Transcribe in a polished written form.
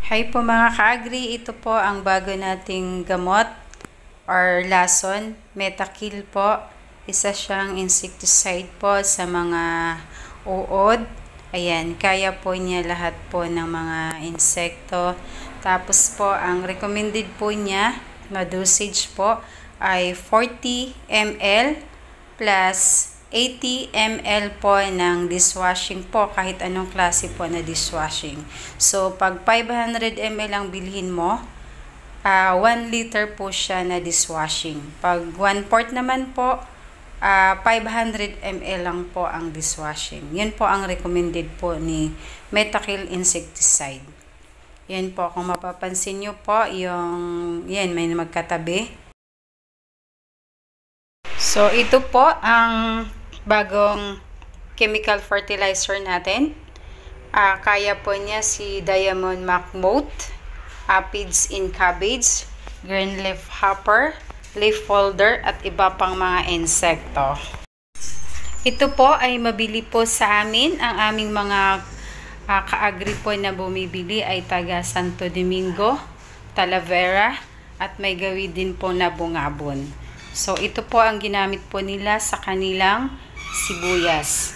Hi po mga ka-agri, ito po ang bago nating gamot or lason, Metakill po. Isa siyang insecticide po sa mga uod. Ayan, kaya po niya lahat po ng mga insekto. Tapos po, ang recommended po niya na dosage po ay 40 ml plus 80 ml po ng dishwashing po, kahit anong klase po na dishwashing. So, pag 500 ml ang bilhin mo, 1 liter po siya na dishwashing. Pag 1/4 naman po, 500 ml lang po ang dishwashing. Yun po ang recommended po ni Metakill insecticide. Yan po, kung mapapansin nyo po, yan, may magkatabi. So, ito po ang bagong chemical fertilizer natin. Kaya po niya si Diamond Macmote, aphids in cabbage, green leaf hopper, leaf folder, at iba pang mga insekto. Ito po ay mabili po sa amin. Ang aming mga ka-agri po na bumibili ay taga Santo Domingo, Talavera, at may gawin din po na Bungabon. So, ito po ang ginamit po nila sa kanilang sibuyas.